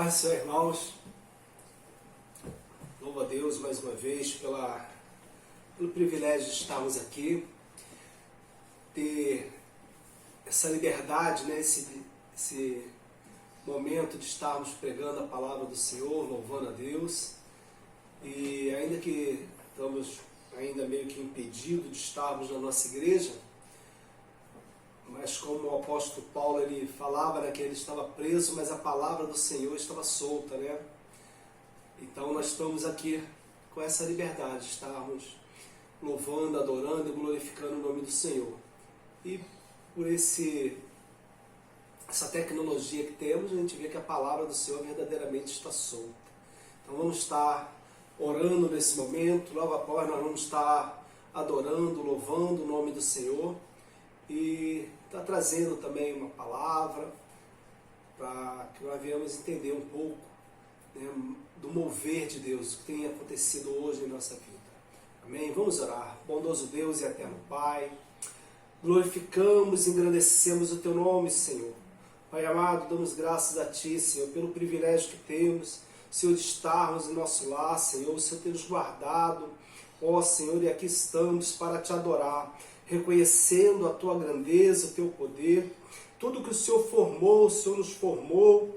Paz do Senhor, irmãos. Louvo a Deus mais uma vez pelo privilégio de estarmos aqui, ter essa liberdade, né? esse momento de estarmos pregando a palavra do Senhor, louvando a Deus. E ainda que estamos ainda meio que impedidos de estarmos na nossa igreja, mas como o apóstolo Paulo ele falava, né, que ele estava preso, mas a palavra do Senhor estava solta, né? Então nós estamos aqui com essa liberdade de estarmos louvando, adorando e glorificando o nome do Senhor. E por essa tecnologia que temos, a gente vê que a palavra do Senhor verdadeiramente está solta. Então vamos estar orando nesse momento, logo após nós vamos estar adorando, louvando o nome do Senhor. E está trazendo também uma palavra para que nós venhamos entender um pouco, né, do mover de Deus, o que tem acontecido hoje em nossa vida. Amém? Vamos orar. Bondoso Deus e eterno Pai, glorificamos e engrandecemos o Teu nome, Senhor. Pai amado, damos graças a Ti, Senhor, pelo privilégio que temos, Senhor, de estarmos em nosso lar, Senhor, o Senhor tem nos guardado, ó Senhor, e aqui estamos para Te adorar, reconhecendo a Tua grandeza, o Teu poder, tudo que o Senhor formou, o Senhor nos formou,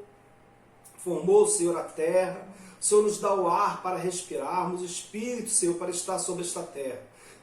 Senhor, a terra, o Senhor nos dá o ar para respirarmos, o Espírito, Senhor, para estar sobre esta terra.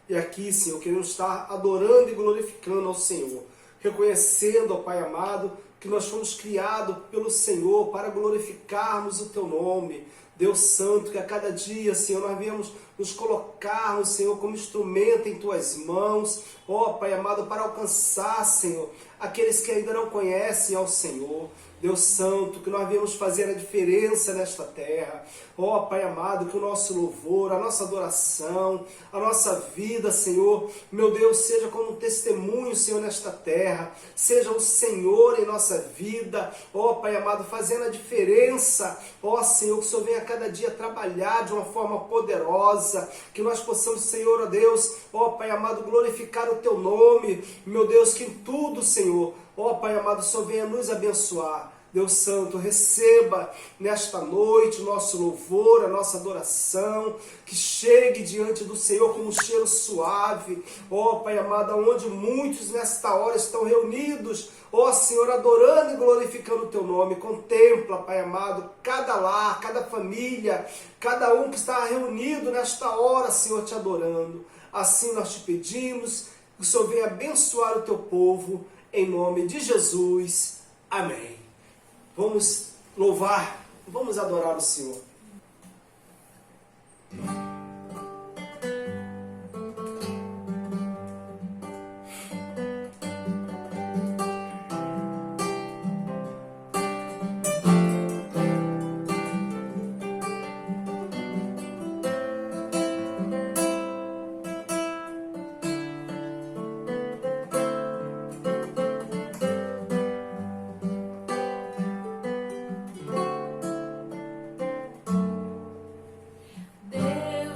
E aqui, Senhor, queremos estar adorando e glorificando ao Senhor, reconhecendo, ó Pai amado, que nós fomos criados pelo Senhor para glorificarmos o Teu nome, Deus Santo, que a cada dia, Senhor, nós viemos nos colocarmos, Senhor, como instrumento em Tuas mãos, ó Pai amado, para alcançar, Senhor, aqueles que ainda não conhecem ao Senhor. Deus Santo, que nós viemos fazer a diferença nesta terra. Ó Pai amado, que o nosso louvor, a nossa adoração, a nossa vida, Senhor, meu Deus, seja como um testemunho, Senhor, nesta terra. Seja o Senhor em nossa vida, ó Pai amado, fazendo a diferença. Ó Senhor, que o Senhor venha a cada dia trabalhar de uma forma poderosa, que nós possamos, Senhor, ó Deus, ó Pai amado, glorificar o Teu nome. Meu Deus, que em tudo, Senhor, ó Pai amado, o Senhor venha nos abençoar. Deus Santo, receba nesta noite o nosso louvor, a nossa adoração, que chegue diante do Senhor como um cheiro suave, ó Pai amado, onde muitos nesta hora estão reunidos, ó Senhor, adorando e glorificando o Teu nome. Contempla, Pai amado, cada lar, cada família, cada um que está reunido nesta hora, Senhor, Te adorando. Assim nós Te pedimos, que o Senhor venha abençoar o Teu povo, em nome de Jesus. Amém. Vamos louvar, vamos adorar o Senhor. Deus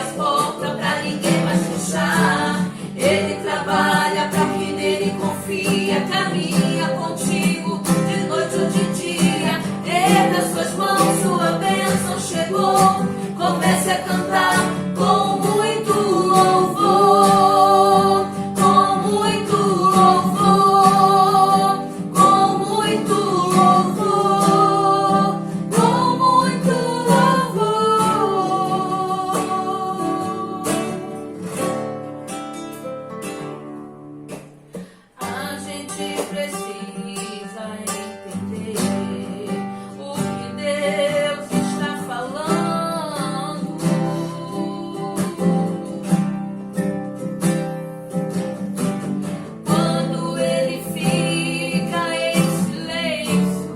as portas pra ninguém mais fechar. Ele trabalha pra quem nele confia, caminha contigo de noite ou de dia. Erga suas mãos, sua bênção chegou. Comece a cantar com muito louvor, com muito louvor, com muito louvor, com muito louvor. A gente precisa entender o que Deus está falando. Quando Ele fica em silêncio,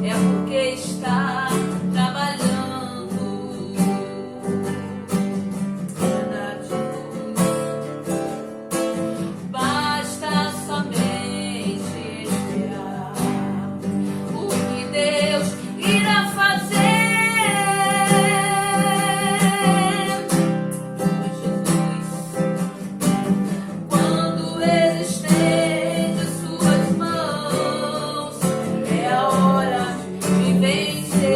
é porque está trabalhando. Verdade. Basta somente esperar o que Deus irá fazer. Jesus, quando Ele estende suas mãos, é a hora de vencer.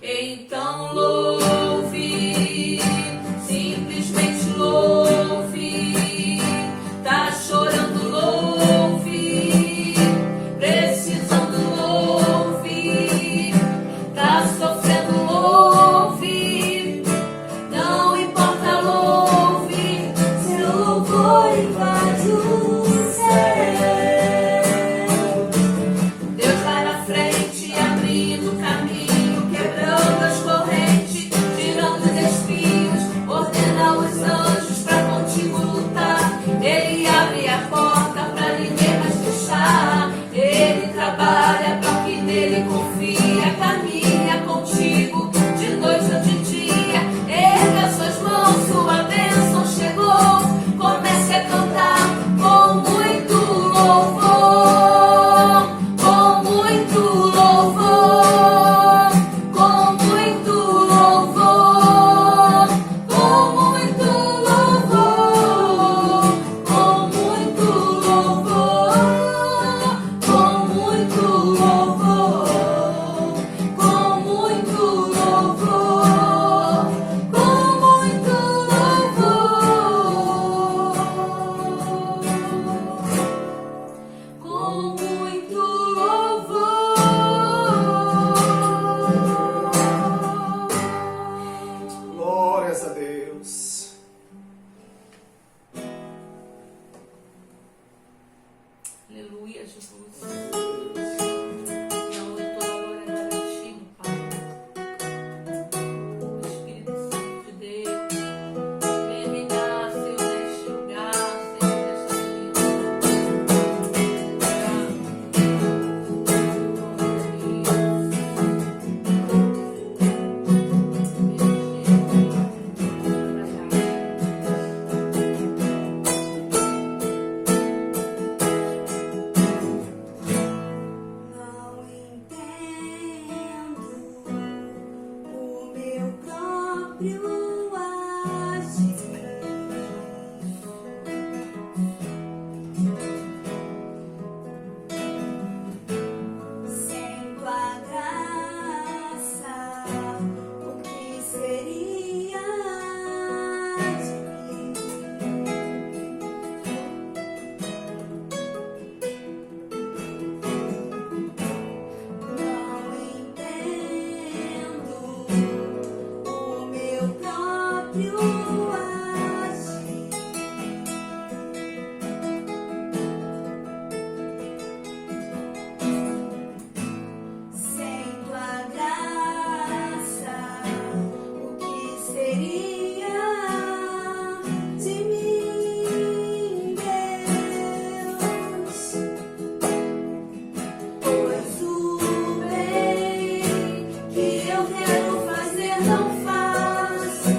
Então louve, simplesmente louve. Tá chorando, louve. Precisando, louve. Tá sofrendo, louve. Não importa, louve. Seu louvor invade o céu. Deus vai na frente, abrindo caminho, quebrando as correntes, tirando os espinhos, ordena os anjos pra contigo lutar. Ele abre a porta pra ninguém mais fechar. Ele trabalha pra quem nele confia, caminha contigo de noite ou de dia. Erga suas mãos, sua bênção chegou. Comece a cantar com muito louvor, com muito louvor, com muito louvor, com muito louvor, com muito louvor, com muito louvor, com muito louvor, com muito louvor, com muito louvor. Glórias a Deus. Aleluia, Jesus. Não, eu tô agora garantindo, Pai. O Espírito Santo de Deus, venha reinar, Senhor, neste lugar, Senhor, nesta vida. Eu quero fazer, não faço.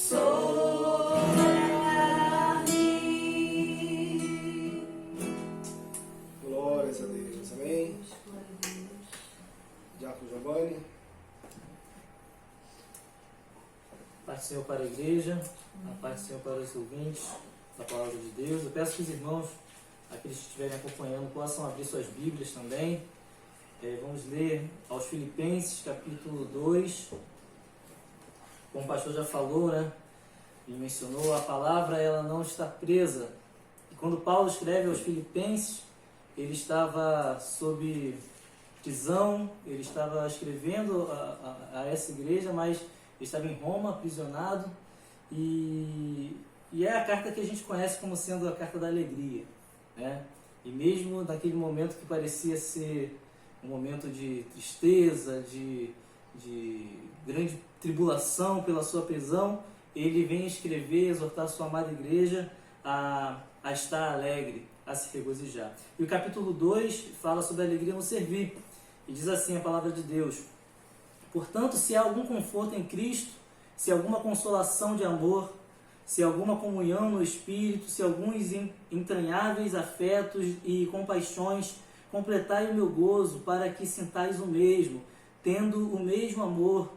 sobre a carne. Glórias a Deus, amém? Diácono Giovanni. Paz do Senhor para a igreja, a paz do Senhor para os ouvintes da palavra de Deus. Eu peço que os irmãos, aqueles que estiverem acompanhando, possam abrir suas Bíblias também. Vamos ler aos Filipenses, capítulo 2. Como o pastor já falou, né? E mencionou, a palavra ela não está presa. E quando Paulo escreve aos Filipenses, ele estava sob prisão, ele estava escrevendo a essa igreja, mas ele estava em Roma, aprisionado, e é a carta que a gente conhece como sendo a carta da alegria, né? E mesmo naquele momento que parecia ser um momento de tristeza, de grande tribulação pela sua prisão, ele vem escrever, exortar a sua amada igreja a estar alegre, a se regozijar. E o capítulo 2 fala sobre a alegria no servir, e diz assim a palavra de Deus: portanto, se há algum conforto em Cristo, se há alguma consolação de amor, se há alguma comunhão no Espírito, se há alguns entranháveis afetos e compaixões, completai o meu gozo, para que sintais o mesmo, tendo o mesmo amor,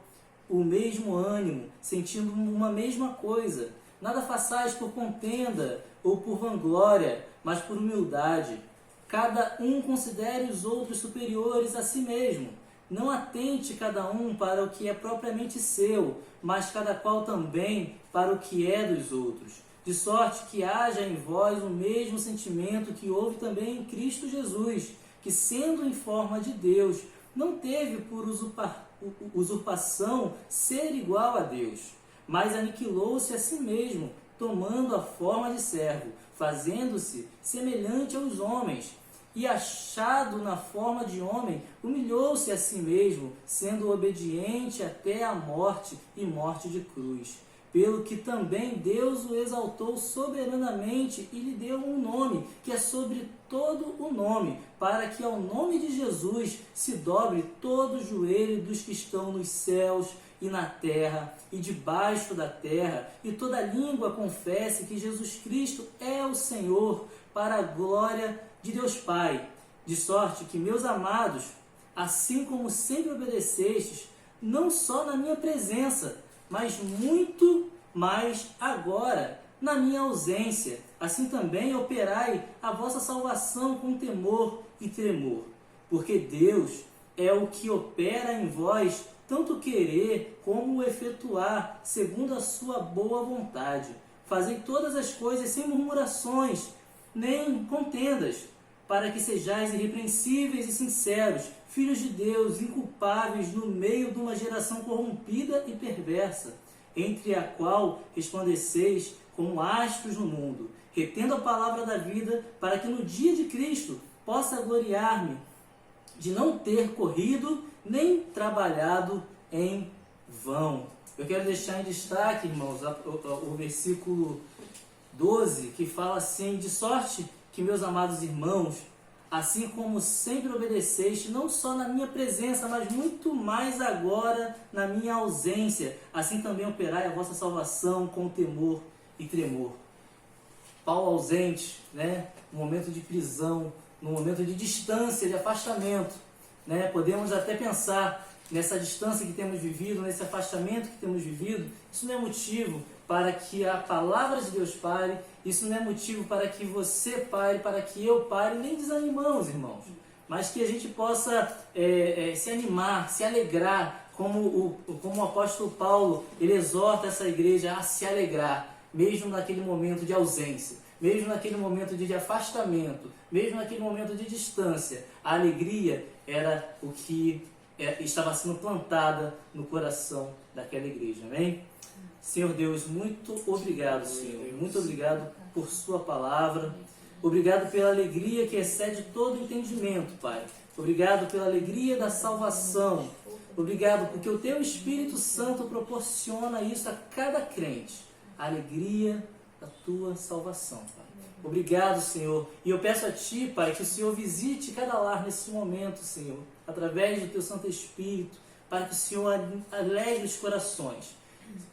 o mesmo ânimo, sentindo uma mesma coisa. Nada façais por contenda ou por vanglória, mas por humildade. Cada um considere os outros superiores a si mesmo. Não atente cada um para o que é propriamente seu, mas cada qual também para o que é dos outros. De sorte que haja em vós o mesmo sentimento que houve também em Cristo Jesus, que sendo em forma de Deus, não teve por usurpação ser igual a Deus, mas aniquilou-se a si mesmo, tomando a forma de servo, fazendo-se semelhante aos homens, e achado na forma de homem, humilhou-se a si mesmo, sendo obediente até a morte e morte de cruz. Pelo que também Deus o exaltou soberanamente e lhe deu um nome, que é sobre todo o nome, para que ao nome de Jesus se dobre todo o joelho dos que estão nos céus e na terra e debaixo da terra, e toda língua confesse que Jesus Cristo é o Senhor, para a glória de Deus Pai. De sorte que, meus amados, assim como sempre obedecestes, não só na minha presença, mas muito mais agora, na minha ausência, assim também operai a vossa salvação com temor e tremor, porque Deus é o que opera em vós tanto querer como efetuar, segundo a sua boa vontade. Fazei todas as coisas sem murmurações, nem contendas, para que sejais irrepreensíveis e sinceros, filhos de Deus, inculpáveis no meio de uma geração corrompida e perversa, entre a qual resplandeceis como astros no mundo, retendo a palavra da vida, para que no dia de Cristo possa gloriar-me de não ter corrido nem trabalhado em vão. Eu quero deixar em destaque, irmãos, o versículo 12, que fala assim: de sorte que, meus amados irmãos, assim como sempre obedeceste, não só na minha presença, mas muito mais agora na minha ausência, assim também operai a vossa salvação com temor e tremor. Paulo ausente, né? No momento de prisão, no momento de distância, de afastamento, né? Podemos até pensar nessa distância que temos vivido, nesse afastamento que temos vivido. Isso não é motivo para que a palavra de Deus pare, isso não é motivo para que você pare, para que eu pare, nem desanimamos, irmãos, mas que a gente possa se animar, se alegrar, como o apóstolo Paulo, ele exorta essa igreja a se alegrar, mesmo naquele momento de ausência, mesmo naquele momento de afastamento, mesmo naquele momento de distância. A alegria era o que estava sendo plantada no coração daquela igreja, amém? Senhor Deus, muito obrigado, Senhor. Muito obrigado por sua palavra. Obrigado pela alegria que excede todo entendimento, Pai. Obrigado pela alegria da salvação. Obrigado porque o Teu Espírito Santo proporciona isso a cada crente. A alegria da Tua salvação, Pai. Obrigado, Senhor. E eu peço a Ti, Pai, que o Senhor visite cada lar nesse momento, Senhor, através do Teu Santo Espírito, para que o Senhor alegre os corações.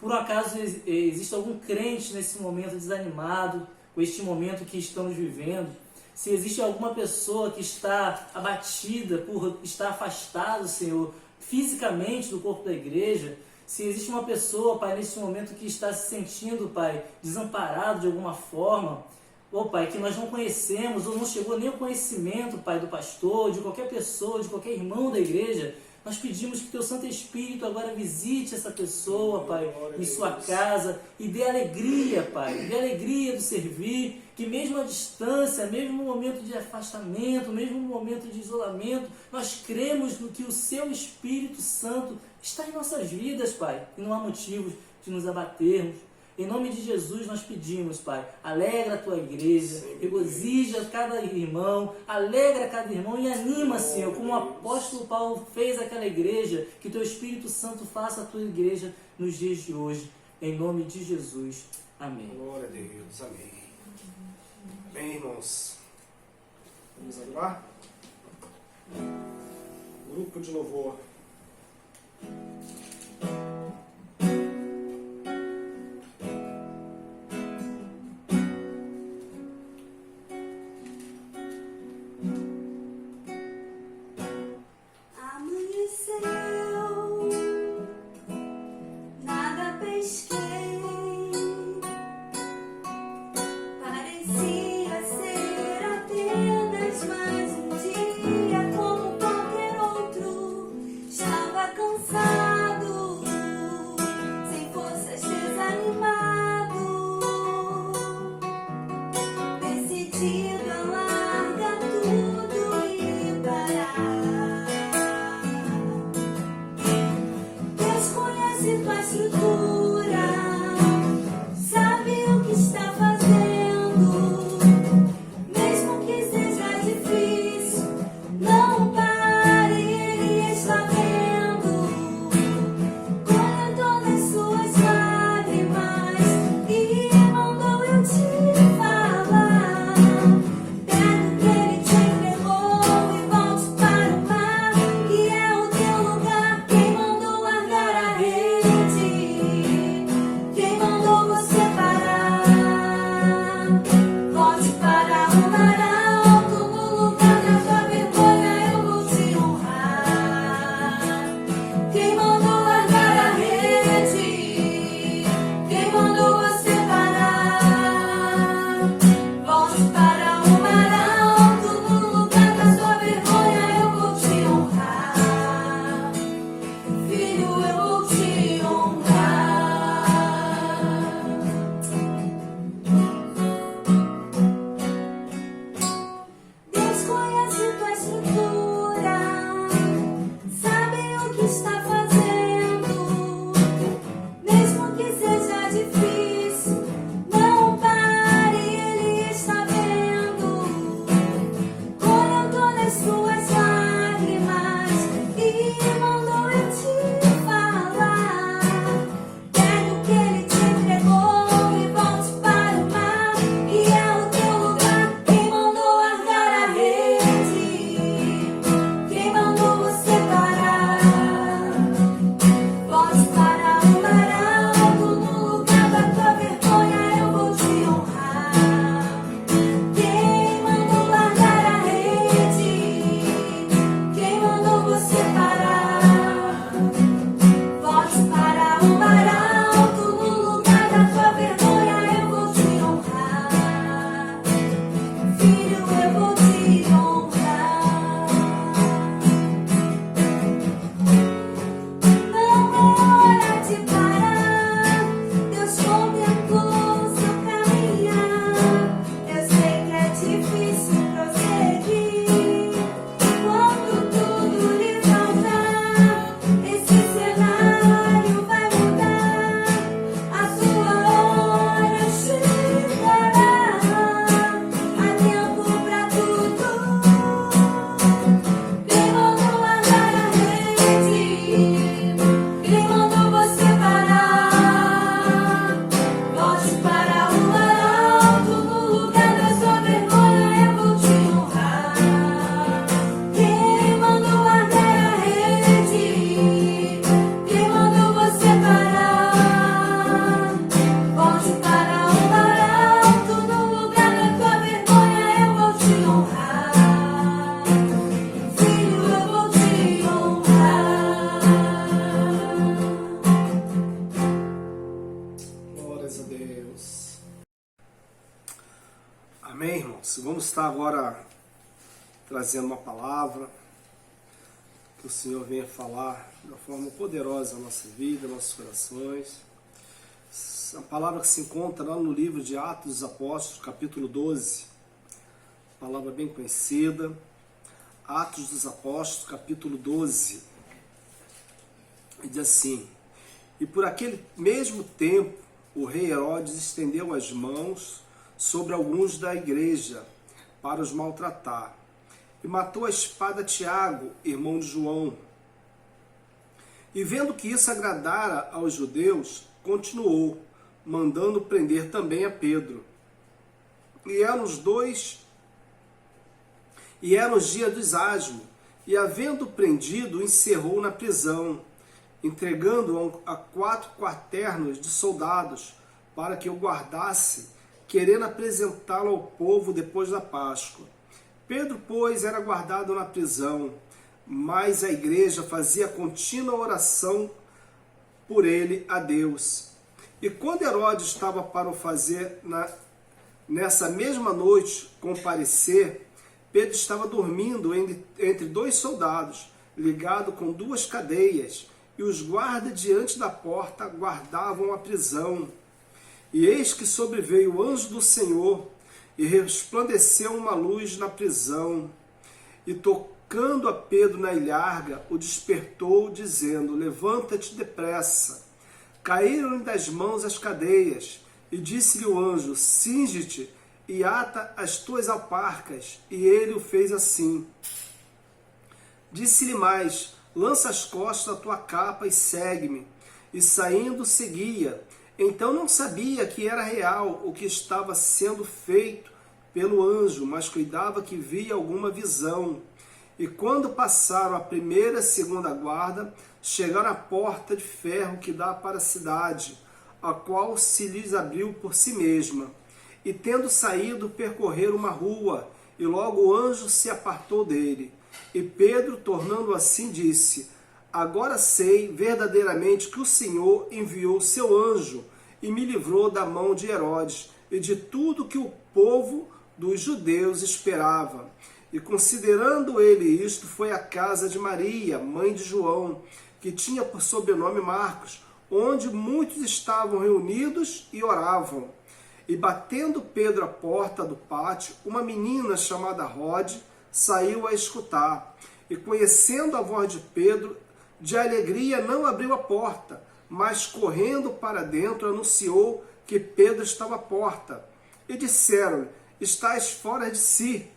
Por um acaso existe algum crente nesse momento desanimado, com este momento que estamos vivendo? Se existe alguma pessoa que está abatida por estar afastado, Senhor, fisicamente do corpo da igreja, se existe uma pessoa, Pai, nesse momento que está se sentindo, Pai, desamparado de alguma forma, ó Pai, que nós não conhecemos ou não chegou nem o conhecimento, Pai, do pastor, de qualquer pessoa, de qualquer irmão da igreja, nós pedimos que Teu Santo Espírito agora visite essa pessoa, Pai, em sua casa e dê alegria, Pai, dê alegria do servir, que mesmo à distância, mesmo no momento de afastamento, mesmo no momento de isolamento, nós cremos no que o Seu Espírito Santo está em nossas vidas, Pai, e não há motivos de nos abatermos. Em nome de Jesus nós pedimos, Pai, alegra a Tua igreja, regozija cada irmão, alegra cada irmão e anima, Senhor, como o apóstolo Paulo fez aquela igreja, que Teu Espírito Santo faça a Tua igreja nos dias de hoje. Em nome de Jesus. Amém. Glória a Deus. Amém. Bem, irmãos, vamos adorar? Grupo de louvor. Que é o teu lugar, quem mandou largar a rede? Amém, irmãos? Vamos estar agora trazendo uma palavra que o Senhor venha falar de uma forma poderosa na nossa vida, nos nossos corações. A palavra que se encontra lá no livro de Atos dos Apóstolos, capítulo 12, palavra bem conhecida. Atos dos Apóstolos, capítulo 12, e diz assim: e por aquele mesmo tempo o rei Herodes estendeu as mãos sobre alguns da igreja para os maltratar, e matou a espada Tiago, irmão de João. E vendo que isso agradara aos judeus, continuou, mandando prender também a Pedro. E eram os dias dos asmos, e havendo prendido, o encerrou na prisão, entregando-o a 4 quaternos de soldados, para que o guardasse, querendo apresentá-lo ao povo depois da Páscoa. Pedro, pois, era guardado na prisão, mas a igreja fazia contínua oração por ele a Deus. E quando Herodes estava para o fazer nessa mesma noite comparecer, Pedro estava dormindo entre 2 soldados, ligado com 2 cadeias, e os guardas diante da porta guardavam a prisão. E eis que sobreveio o anjo do Senhor, e resplandeceu uma luz na prisão, e tocando a Pedro na ilharga, o despertou, dizendo: levanta-te depressa. Caíram-lhe das mãos as cadeias, e disse-lhe o anjo: cinge-te e ata as tuas alparcas. E ele o fez assim. Disse-lhe mais: lança as costas a tua capa e segue-me. E saindo seguia. Então não sabia que era real o que estava sendo feito pelo anjo, mas cuidava que via alguma visão. E quando passaram a primeira e a segunda guarda, chegaram à porta de ferro que dá para a cidade, a qual se lhes abriu por si mesma. E tendo saído, percorreram uma rua, e logo o anjo se apartou dele. E Pedro, tornando assim, disse: agora sei verdadeiramente que o Senhor enviou seu anjo e me livrou da mão de Herodes e de tudo que o povo dos judeus esperava. E considerando ele isto, foi à casa de Maria, mãe de João, que tinha por sobrenome Marcos, onde muitos estavam reunidos e oravam. E batendo Pedro à porta do pátio, uma menina chamada Rode saiu a escutar. E conhecendo a voz de Pedro, de alegria não abriu a porta, mas correndo para dentro anunciou que Pedro estava à porta. E disseram-lhe: estás fora de si.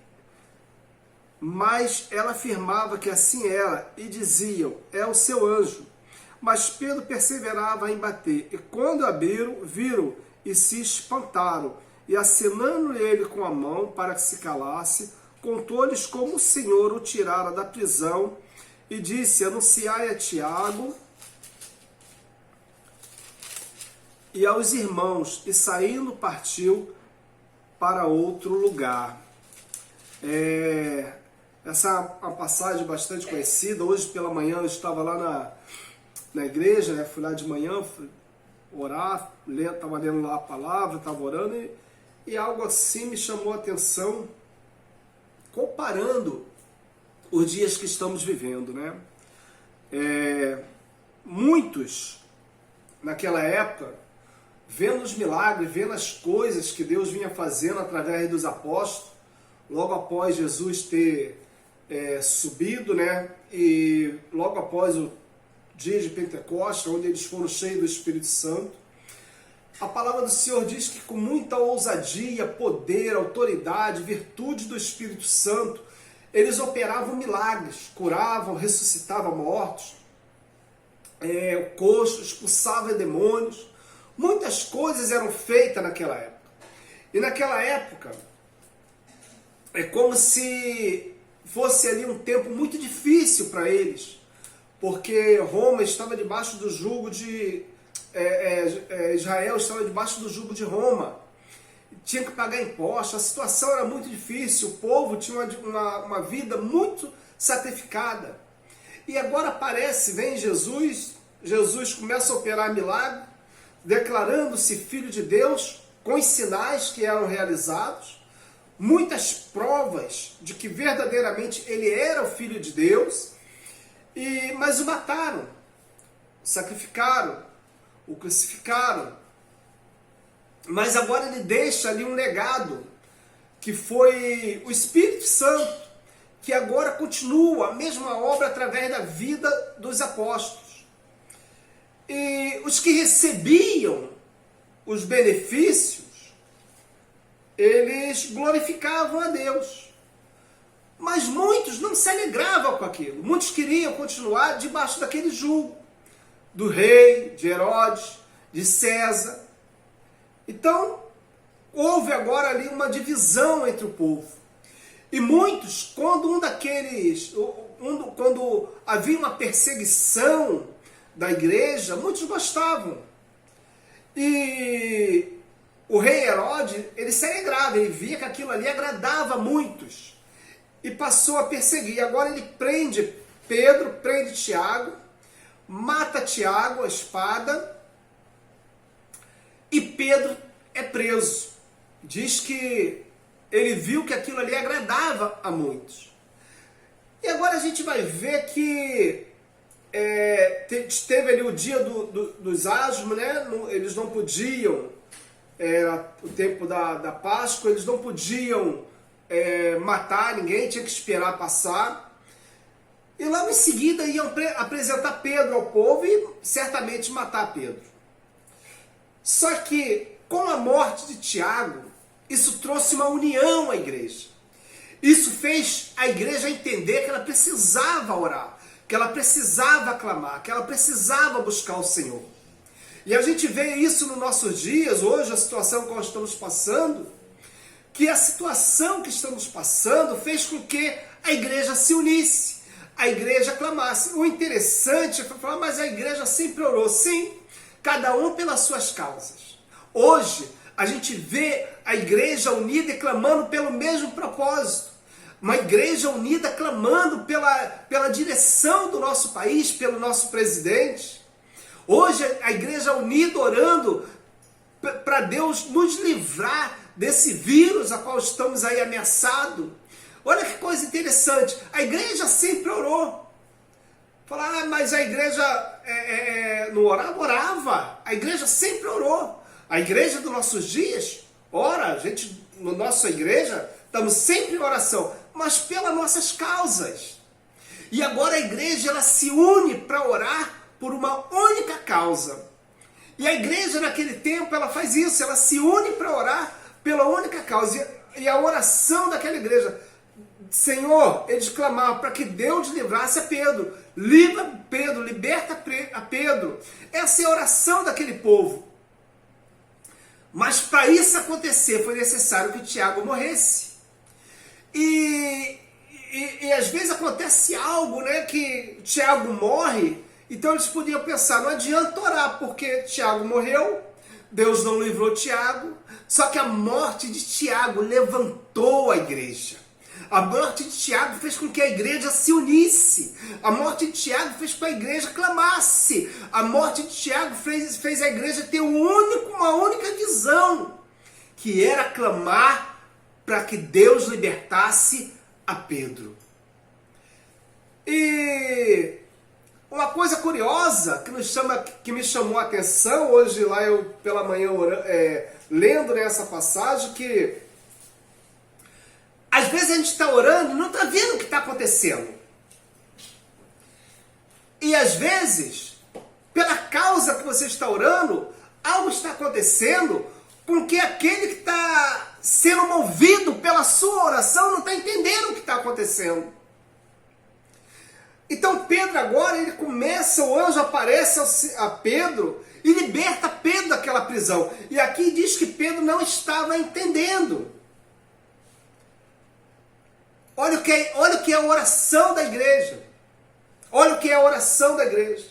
Mas ela afirmava que assim era, e diziam: é o seu anjo. Mas Pedro perseverava em bater, e quando abriram, viram e se espantaram. E acenando ele com a mão para que se calasse, contou-lhes como o Senhor o tirara da prisão, e disse: anunciai a Tiago e aos irmãos. E saindo partiu para outro lugar. Essa é uma passagem bastante conhecida. Hoje pela manhã eu estava lá na igreja, né? Fui lá de manhã, fui orar, estava lendo lá a palavra, estava orando, e algo assim me chamou a atenção, comparando os dias que estamos vivendo, né? Muitos, naquela época, vendo os milagres, vendo as coisas que Deus vinha fazendo através dos apóstolos, logo após Jesus ter subido, né? E logo após o dia de Pentecostes, onde eles foram cheios do Espírito Santo, a palavra do Senhor diz que com muita ousadia, poder, autoridade, virtude do Espírito Santo, eles operavam milagres, curavam, ressuscitavam mortos, coxos, expulsavam demônios. Muitas coisas eram feitas naquela época. E naquela época, é como se fosse ali um tempo muito difícil para eles, porque Roma estava debaixo do jugo de... Israel estava debaixo do jugo de Roma, tinha que pagar impostos, a situação era muito difícil, o povo tinha uma vida muito sacrificada. E agora aparece, vem Jesus começa a operar milagre, declarando-se Filho de Deus, com os sinais que eram realizados, muitas provas de que verdadeiramente ele era o Filho de Deus, mas o mataram, o sacrificaram, o crucificaram. Mas agora ele deixa ali um legado, que foi o Espírito Santo, que agora continua a mesma obra através da vida dos apóstolos. E os que recebiam os benefícios, eles glorificavam a Deus. Mas muitos não se alegravam com aquilo. Muitos queriam continuar debaixo daquele jugo do rei, de Herodes, de César. Então, houve agora ali uma divisão entre o povo. E muitos, quando quando havia uma perseguição da igreja, muitos gostavam. E o rei Herodes, ele se alegrava, ele via que aquilo ali agradava a muitos. E passou a perseguir. Agora ele prende Pedro, prende Tiago, mata Tiago, a espada, e Pedro é preso. Diz que ele viu que aquilo ali agradava a muitos. E agora a gente vai ver que teve ali o dia dos asmos, né? Eles não podiam, era o tempo da Páscoa, eles não podiam matar ninguém, tinha que esperar passar. E logo em seguida iam apresentar Pedro ao povo e certamente matar Pedro. Só que com a morte de Tiago, isso trouxe uma união à igreja. Isso fez a igreja entender que ela precisava orar, que ela precisava clamar, que ela precisava buscar o Senhor. E a gente vê isso nos nossos dias, hoje, a situação que nós estamos passando, que a situação que estamos passando fez com que a igreja se unisse, a igreja clamasse. O interessante é falar, mas a igreja sempre orou. Sim, cada um pelas suas causas. Hoje, a gente vê a igreja unida e clamando pelo mesmo propósito. Uma igreja unida clamando pela direção do nosso país, pelo nosso presidente. Hoje a igreja unida orando para Deus nos livrar desse vírus a qual estamos aí ameaçados. Olha que coisa interessante. A igreja sempre orou. Falar, mas a igreja não orava? Orava. A igreja sempre orou. A igreja dos nossos dias, ora, a gente, na nossa igreja, estamos sempre em oração, mas pelas nossas causas. E agora a igreja, ela se une para orar por uma única causa. E a igreja, naquele tempo, ela faz isso, ela se une para orar pela única causa. E a oração daquela igreja, Senhor, eles clamavam para que Deus livrasse a Pedro. Livra Pedro, liberta a Pedro. Essa é a oração daquele povo. Mas para isso acontecer, foi necessário que Tiago morresse. E às vezes acontece algo, né, que Tiago morre, então eles podiam pensar, não adianta orar, porque Tiago morreu, Deus não livrou Tiago, só que a morte de Tiago levantou a igreja. A morte de Tiago fez com que a igreja se unisse. A morte de Tiago fez com que a igreja clamasse. A morte de Tiago fez a igreja ter uma única visão, que era clamar para que Deus libertasse a Pedro. E uma coisa curiosa que me chamou a atenção, hoje lá eu pela manhã lendo nessa passagem, que às vezes a gente está orando e não está vendo o que está acontecendo. E às vezes, pela causa que você está orando, algo está acontecendo com que aquele que está sendo movido pela sua oração não está entendendo o que está acontecendo. Então Pedro agora, ele começa, o anjo aparece a Pedro e liberta Pedro daquela prisão. E aqui diz que Pedro não estava entendendo. Olha o que é a oração da igreja. Olha o que é a oração da igreja.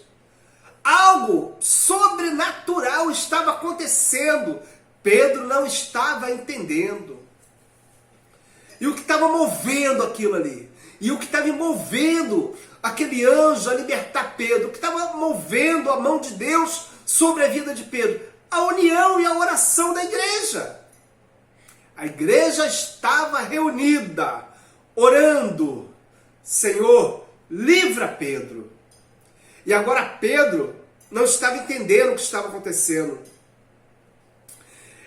Algo sobrenatural estava acontecendo. Pedro não estava entendendo. E o que estava movendo aquilo ali? E o que estava movendo aquele anjo a libertar Pedro? O que estava movendo a mão de Deus sobre a vida de Pedro? A união e a oração da igreja. A igreja estava reunida, orando. Senhor, livra Pedro. E agora Pedro não estava entendendo o que estava acontecendo.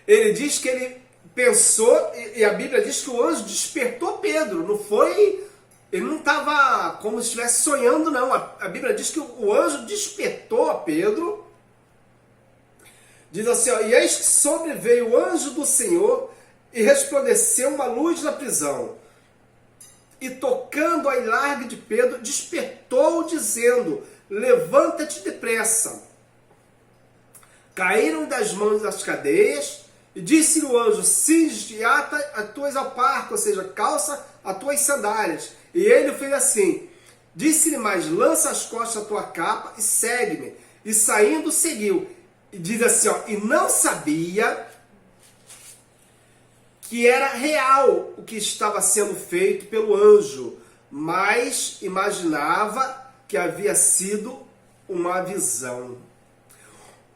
Ele diz que ele pensou, e a Bíblia diz que o anjo despertou Pedro. Não foi, ele não estava como se estivesse sonhando, não. A Bíblia diz que o anjo despertou a Pedro. Diz assim, ó, e eis que sobreveio o anjo do Senhor e resplandeceu uma luz na prisão. E tocando a largue de Pedro, despertou, dizendo, levanta-te depressa. Caíram das mãos das cadeias, e disse-lhe o anjo, cinge e ata as tuas alparcas, ou seja, calça as tuas sandálias. E ele fez assim. Disse-lhe mais, lança as costas a tua capa e segue-me. E saindo, seguiu. E diz assim, ó, e não sabia que era real o que estava sendo feito pelo anjo, mas imaginava que havia sido uma visão.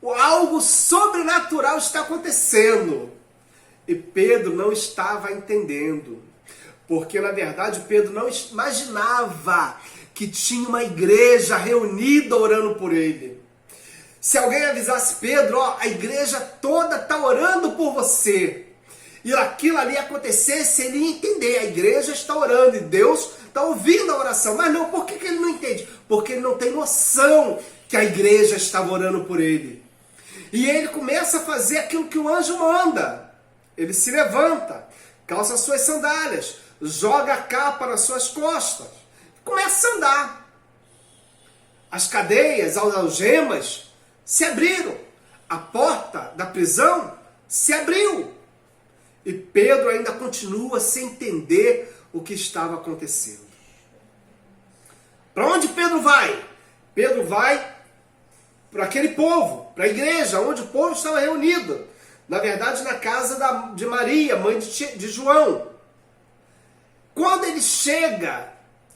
Algo sobrenatural está acontecendo. E Pedro não estava entendendo. Porque, na verdade, Pedro não imaginava que tinha uma igreja reunida orando por ele. Se alguém avisasse Pedro, ó, a igreja toda está orando por você, e aquilo ali acontecesse, ele ia entender, a igreja está orando e Deus está ouvindo a oração. Mas não, por que ele não entende? Porque ele não tem noção que a igreja estava orando por ele. E ele começa a fazer aquilo que o anjo manda. Ele se levanta, calça as suas sandálias, joga a capa nas suas costas, começa a andar. As cadeias, as algemas se abriram. A porta da prisão se abriu. E Pedro ainda continua sem entender o que estava acontecendo. Para onde Pedro vai? Pedro vai para aquele povo, para a igreja, onde o povo estava reunido. Na verdade, na casa de Maria, mãe de João. Quando ele chega,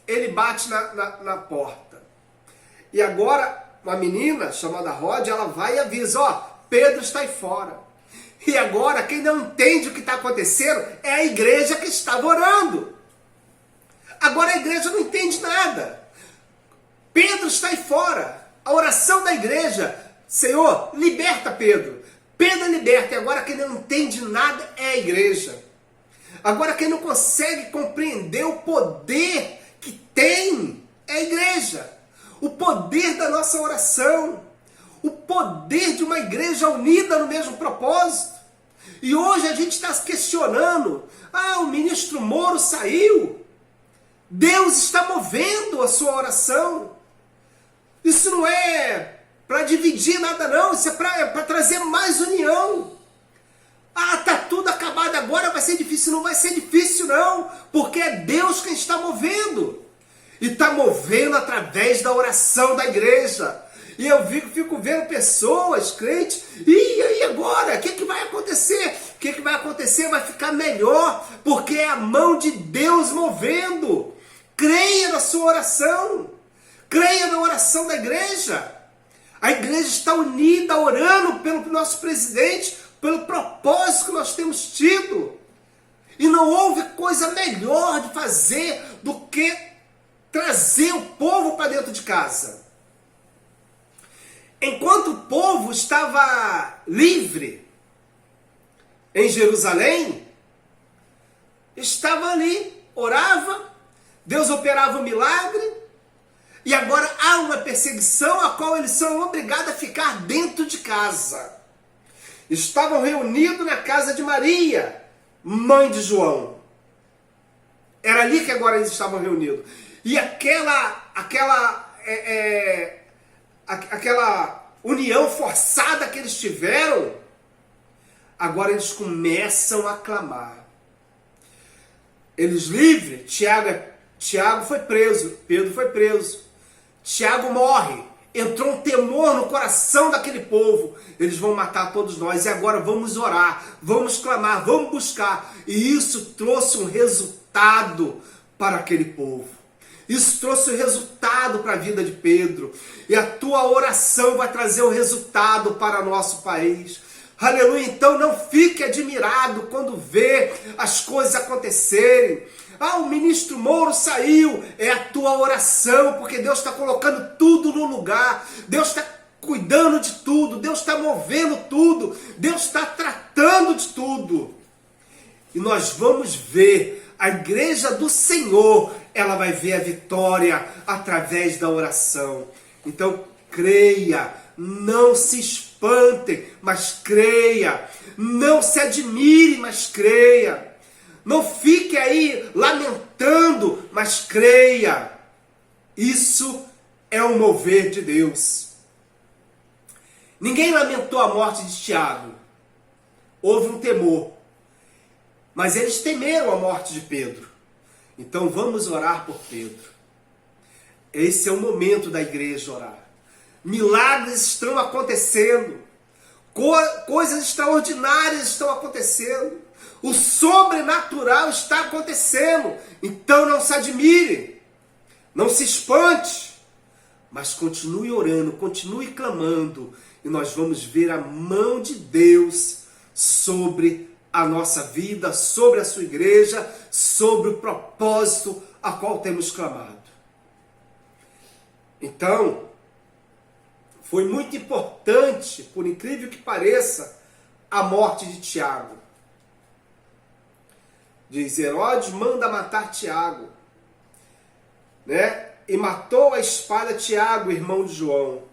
ele bate na porta. E agora, uma menina chamada Rod, ela vai e avisa, ó, Pedro está aí fora. E agora, quem não entende o que está acontecendo é a igreja que estava orando. Agora a igreja não entende nada. Pedro está aí fora. A oração da igreja, Senhor, liberta Pedro. Pedro é liberta. E agora quem não entende nada é a igreja. Agora quem não consegue compreender o poder que tem é a igreja. O poder da nossa oração. O poder de uma igreja unida no mesmo propósito. E hoje a gente está se questionando. Ah, o ministro Moro saiu. Deus está movendo a sua oração. Isso não é para dividir nada não. Isso é para trazer mais união. Ah, tá tudo acabado agora, vai ser difícil. Não vai ser difícil não. Porque é Deus quem está movendo. E está movendo através da oração da igreja. E eu fico vendo pessoas, crentes, e aí agora? O que vai acontecer? O que vai acontecer? Vai ficar melhor, porque é a mão de Deus movendo. Creia na sua oração. Creia na oração da igreja. A igreja está unida, orando pelo nosso presidente, pelo propósito que nós temos tido. E não houve coisa melhor de fazer do que trazer o povo para dentro de casa. Enquanto o povo estava livre em Jerusalém, estava ali, orava, Deus operava um milagre, e agora há uma perseguição a qual eles são obrigados a ficar dentro de casa. Estavam reunidos na casa de Maria, mãe de João. Era ali que agora eles estavam reunidos. E aquela união forçada que eles tiveram, agora eles começam a clamar. Eles livres, Tiago foi preso, Pedro foi preso, Tiago morre, entrou um temor no coração daquele povo, eles vão matar todos nós, e agora vamos orar, vamos clamar, vamos buscar, e isso trouxe um resultado para aquele povo. Isso trouxe o resultado para a vida de Pedro. E a tua oração vai trazer o resultado para o nosso país. Aleluia, então não fique admirado quando vê as coisas acontecerem. Ah, o ministro Moro saiu. É a tua oração, porque Deus está colocando tudo no lugar. Deus está cuidando de tudo. Deus está movendo tudo. Deus está tratando de tudo. E nós vamos ver a igreja do Senhor, ela vai ver a vitória através da oração. Então, creia, não se espante, mas creia. Não se admire, mas creia. Não fique aí lamentando, mas creia. Isso é o mover de Deus. Ninguém lamentou a morte de Tiago. Houve um temor. Mas eles temeram a morte de Pedro. Então vamos orar por Pedro. Esse é o momento da igreja orar. Milagres estão acontecendo. Coisas extraordinárias estão acontecendo. O sobrenatural está acontecendo. Então não se admire. Não se espante. Mas continue orando, continue clamando. E nós vamos ver a mão de Deus sobre a nossa vida, sobre a sua igreja, sobre o propósito a qual temos clamado. Então, foi muito importante, por incrível que pareça, a morte de Tiago. Diz, Herodes manda matar Tiago, né? E matou a espada Tiago, irmão de João.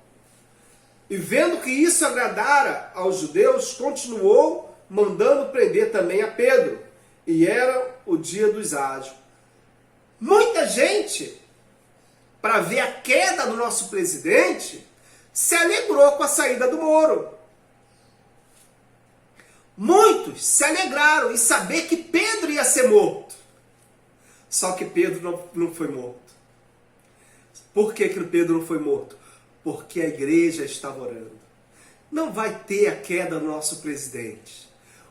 E vendo que isso agradara aos judeus, continuou mandando prender também a Pedro. E era o dia dos ágios. Muita gente, para ver a queda do nosso presidente, se alegrou com a saída do Moro. Muitos se alegraram em saber que Pedro ia ser morto. Só que Pedro não foi morto. Por que Pedro não foi morto? Porque a igreja estava orando. Não vai ter a queda do nosso presidente.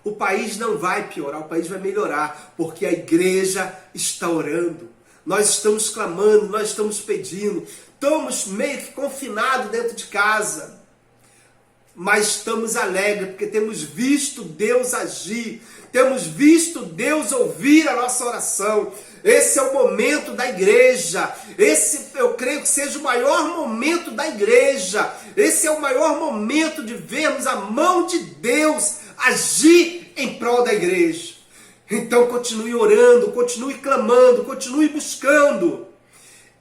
O país não vai piorar, o país vai melhorar, porque a igreja está orando. Nós estamos clamando, nós estamos pedindo, estamos meio que confinados dentro de casa. Mas estamos alegres, porque temos visto Deus agir, temos visto Deus ouvir a nossa oração. Esse é o momento da igreja. Esse eu creio que seja o maior momento da igreja. Esse é o maior momento de vermos a mão de Deus agir em prol da igreja. Então continue orando, continue clamando, continue buscando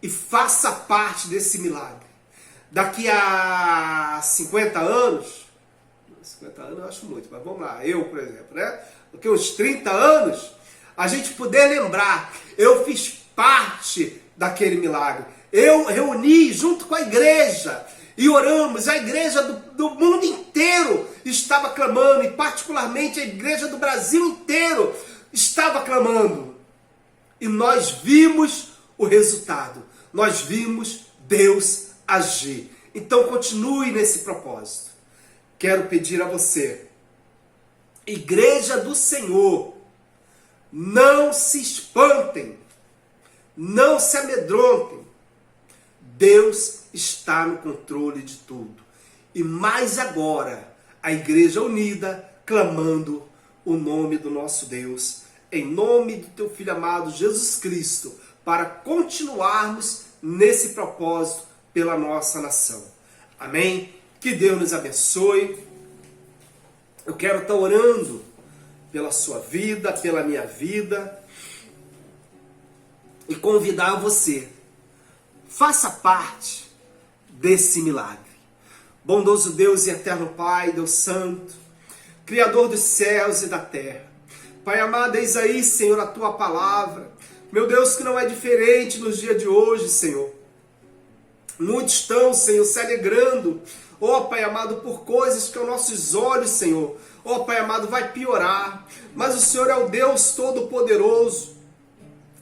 e faça parte desse milagre. Daqui a 50 anos, 50 anos eu acho muito, mas vamos lá, eu, por exemplo, né? Daqui a uns 30 anos, a gente poder lembrar, eu fiz parte daquele milagre. Eu reuni junto com a igreja e oramos. A igreja do mundo inteiro estava clamando, e particularmente a igreja do Brasil inteiro estava clamando. E nós vimos o resultado. Nós vimos Deus agir. Então continue nesse propósito. Quero pedir a você, igreja do Senhor, não se espantem, não se amedrontem. Deus está no controle de tudo. E mais agora, a igreja unida, clamando o nome do nosso Deus, em nome do teu Filho amado Jesus Cristo, para continuarmos nesse propósito pela nossa nação. Amém? Que Deus nos abençoe. Eu quero estar orando pela sua vida, pela minha vida, e convidar você, faça parte desse milagre. Bondoso Deus e eterno Pai, Deus Santo, Criador dos céus e da terra. Pai amado, eis aí, Senhor, a Tua palavra. Meu Deus, que não é diferente nos dias de hoje, Senhor. Muitos estão, Senhor, se alegrando, ó Pai amado, por coisas que aos nossos olhos, Senhor, ó Pai amado, vai piorar. Mas o Senhor é o Deus Todo-Poderoso,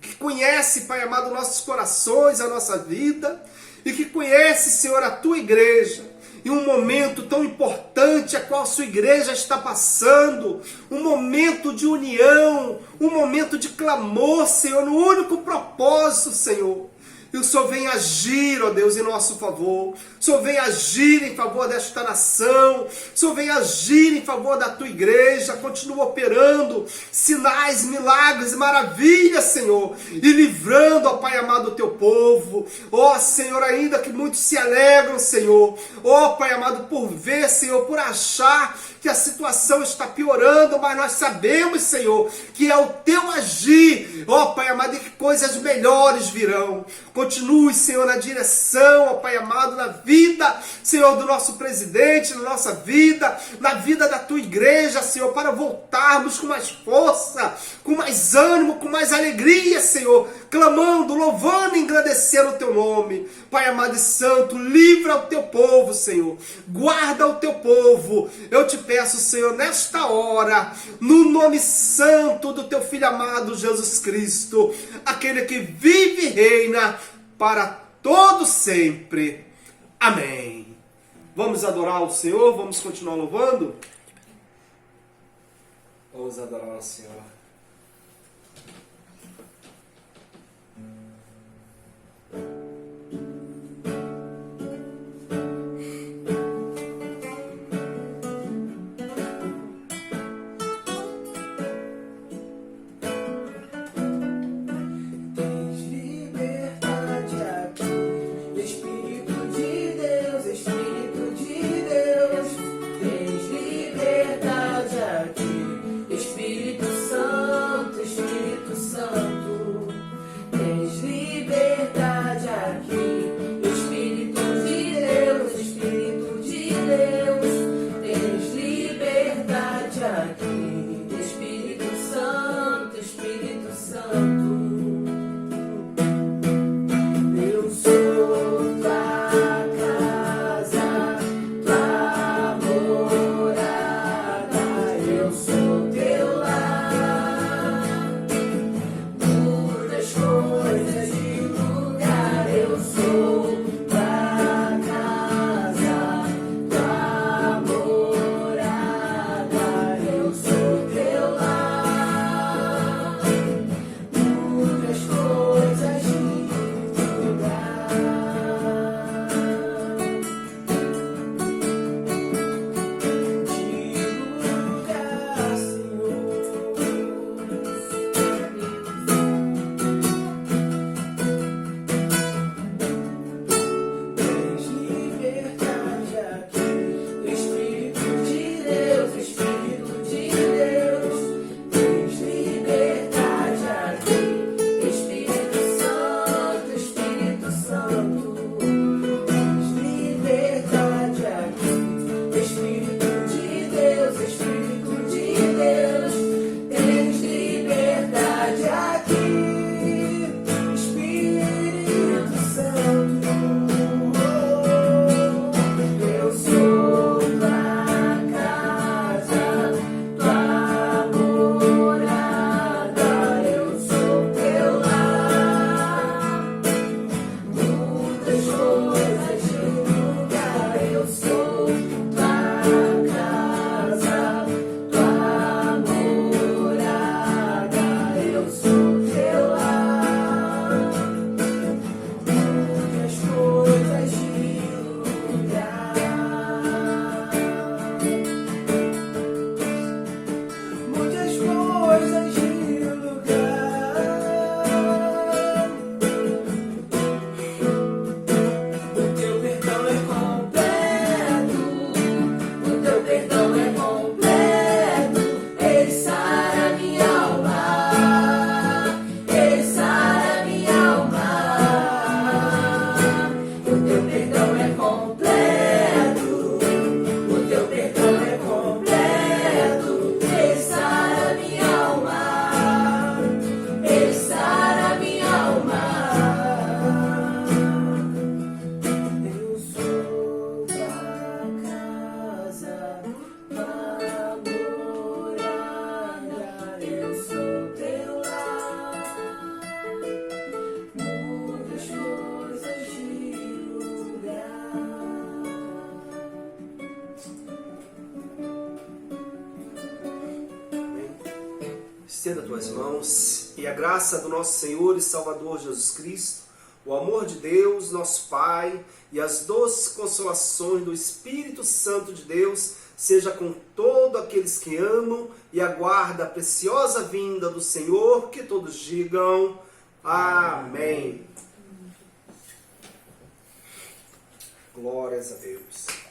que conhece, Pai amado, nossos corações, a nossa vida, e que conhece, Senhor, a Tua igreja. Em um momento tão importante a qual a sua igreja está passando, um momento de união, um momento de clamor, Senhor, no único propósito, Senhor, E o Senhor vem agir, ó Deus, em nosso favor. O Senhor vem agir em favor desta nação. O Senhor vem agir em favor da tua igreja. Continua operando sinais, milagres e maravilhas, Senhor. E livrando, ó Pai amado, o teu povo. Ó Senhor, ainda que muitos se alegram, Senhor. Ó Pai amado, por ver, Senhor, por achar que a situação está piorando, mas nós sabemos, Senhor, que é o teu agir, ó Pai amado, e que coisas melhores virão. Continue, Senhor, na direção, ó Pai amado, na vida, Senhor, do nosso presidente, na nossa vida, na vida da tua igreja, Senhor, para voltarmos com mais força, com mais ânimo, com mais alegria, Senhor, clamando, louvando e engrandecendo o teu nome. Pai amado e santo, livra o teu povo, Senhor, guarda o teu povo. Eu te peço, Senhor, nesta hora, no nome santo do teu Filho amado Jesus Cristo, aquele que vive e reina para todo sempre. Amém. Vamos adorar o Senhor? Vamos continuar louvando? Vamos adorar o Senhor. Estenda tuas mãos e a graça do nosso Senhor e Salvador Jesus Cristo, O amor de Deus, nosso Pai, e as doces consolações do Espírito Santo de Deus seja com todos aqueles que amam e aguardam a preciosa vinda do Senhor, que todos digam amém. Glórias a Deus.